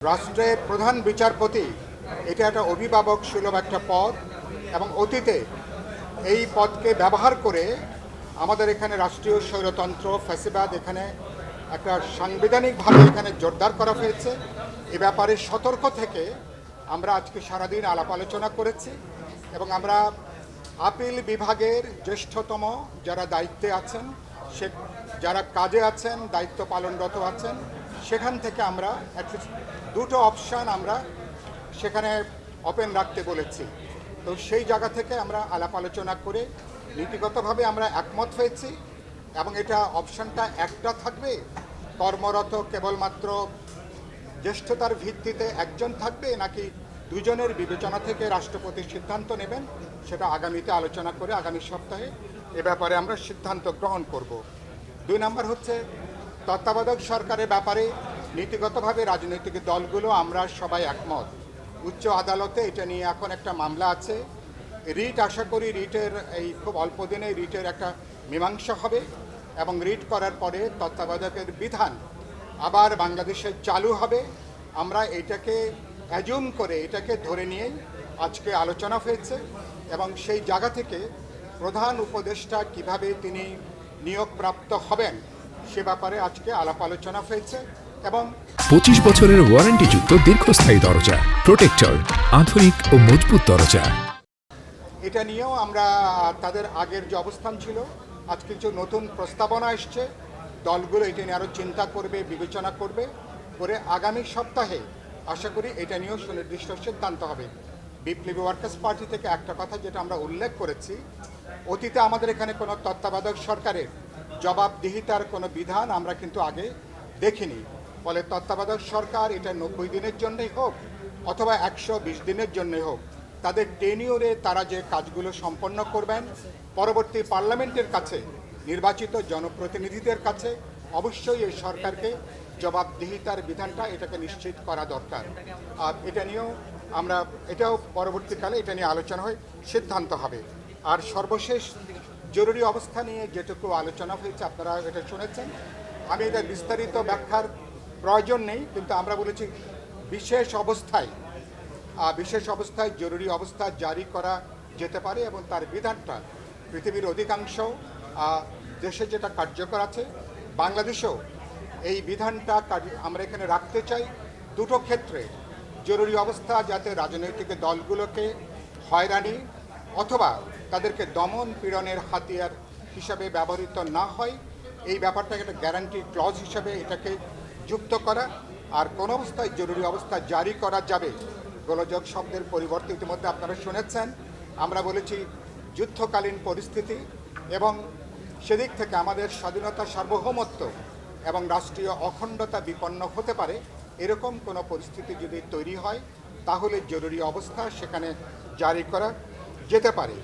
রাষ্ট্রের প্রধান বিচারপতি এটা একটা অভিভাবক সুলভ একটা পদ এবং অতীতে এই পদকে ব্যবহার করে আমাদের এখানে রাষ্ট্রীয় স্বৈরতন্ত্র ফ্যাসিবাদ এখানে একটা সাংবিধানিকভাবে এখানে জোরদার করা হয়েছে। এ ব্যাপারে সতর্ক থেকে আমরা আজকে সারাদিন আলাপ আলোচনা করেছি এবং আমরা আপিল বিভাগের জ্যেষ্ঠতম যারা দায়িত্বে আছেন সে যারা কাজে আছেন দায়িত্ব পালনরত আছেন সেখান থেকে আমরা অ্যাটলিস্ট দুটো অপশান আমরা সেখানে ওপেন রাখতে বলেছি। তো সেই জায়গা থেকে আমরা আলাপ আলোচনা করে নীতিগতভাবে আমরা একমত হয়েছি এবং এটা অপশানটা একটা থাকবে, কর্মরত কেবলমাত্র জ্যেষ্ঠতার ভিত্তিতে একজন থাকবে নাকি দুজনের বিবেচনা থেকে রাষ্ট্রপতি সিদ্ধান্ত নেবেন সেটা আগামীতে আলোচনা করে আগামী সপ্তাহে এ ব্যাপারে আমরা সিদ্ধান্ত গ্রহণ করব। 2 নম্বর হচ্ছে তত্ত্বাবধায়ক সরকারের ব্যাপারে নীতিগতভাবে রাজনৈতিক দলগুলো আমরা সবাই একমত। উচ্চ আদালতে এটা নিয়ে এখন একটা মামলা আছে। রিট আশা করি রিটের এই খুব অল্প দিনে রিটের একটা মীমাংসা হবে এবং রিট করার পরে তত্ত্বাবধায়কের বিধান আবার বাংলাদেশে চালু হবে। আমরা এটাকে অ্যাজুম করে এটাকে ধরে নিয়েই আজকে আলোচনা হয়েছে এবং সেই জায়গা থেকে প্রধান উপদেষ্টা কিভাবে তিনি নিয়োগপ্রাপ্ত হবেন সে ব্যাপারে আজকে আলাপ আলোচনা হয়েছে এবং 25 বছরের ওয়ারেন্টিযুক্ত দীর্ঘস্থায়ী দরজা প্রোটেক্টর, আধুনিক ও মজবুত দরজা। এটা নিয়েও আমরা তাদের আগের যে অবস্থান ছিল আজ কিছু নতুন প্রস্তাবনা এসছে, দলগুলো এটা নিয়ে আরও চিন্তা করবে, বিবেচনা করবে, করে আগামী সপ্তাহে আশা করি এটা নিয়েও সুনির্দিষ্ট সিদ্ধান্ত হবে। বিপ্লবী ওয়ার্কার্স পার্টি থেকে একটা কথা যেটা আমরা উল্লেখ করেছি, অতীতে আমাদের এখানে কোনো তত্ত্বাবধায়ক সরকারের জবাবদিহিতার কোনো বিধান আমরা কিন্তু আগে দেখিনি। ফলে তত্ত্বাবধায়ক সরকার এটা 90 দিনের জন্যই হোক অথবা 120 দিনের জন্যই হোক, তাদের টেনিওরে তারা যে কাজগুলো সম্পন্ন করবেন পরবর্তী পার্লামেন্টের কাছে নির্বাচিত জনপ্রতিনিধিদের কাছে অবশ্যই এই সরকারকে জবাবদিহিতার বিধানটা এটাকে নিশ্চিত করা দরকার। আর এটা নিয়েও আমরা এটাও পরবর্তীকালে এটা নিয়ে আলোচনা হয়ে সিদ্ধান্ত হবে। আর সর্বশেষ জরুরি অবস্থা নিয়ে যেটুকু আলোচনা হয়েছে আপনারা এটা শুনেছেন, আমি এটা বিস্তারিত ব্যাখ্যার প্রয়োজন নেই, কিন্তু আমরা বলেছি বিশেষ অবস্থায় জরুরি অবস্থা জারি করা যেতে পারে এবং তার বিধানটা পৃথিবীর অধিকাংশ দেশে যেটা কার্যকর আছে বাংলাদেশেও এই বিধানটা আমরা এখানে রাখতে চাই। দুটো ক্ষেত্রে জরুরি অবস্থা যাতে রাজনৈতিক দলগুলোকে হয়রানি অথবা তাদেরকে দমন পীড়নের হাতিয়ার হিসাবে ব্যবহৃত না হয় এই ব্যাপারটাকে একটা গ্যারান্টি ক্লজ হিসাবে এটাকে যুক্ত করা। আর কোন অবস্থায় জরুরি অবস্থা জারি করা যাবে গোলযোগ শব্দের পরিবর্তে ইতিমধ্যে আপনারা শুনেছেন আমরা বলেছি যুদ্ধকালীন পরিস্থিতি এবং সেদিক থেকে আমাদের স্বাধীনতা সার্বভৌমত্ব এবং রাষ্ট্রীয় অখণ্ডতা বিপন্ন হতে পারে এরকম কোনো পরিস্থিতি যদি তৈরি হয় তাহলে জরুরি অবস্থা সেখানে জারি করা যেতে পারে।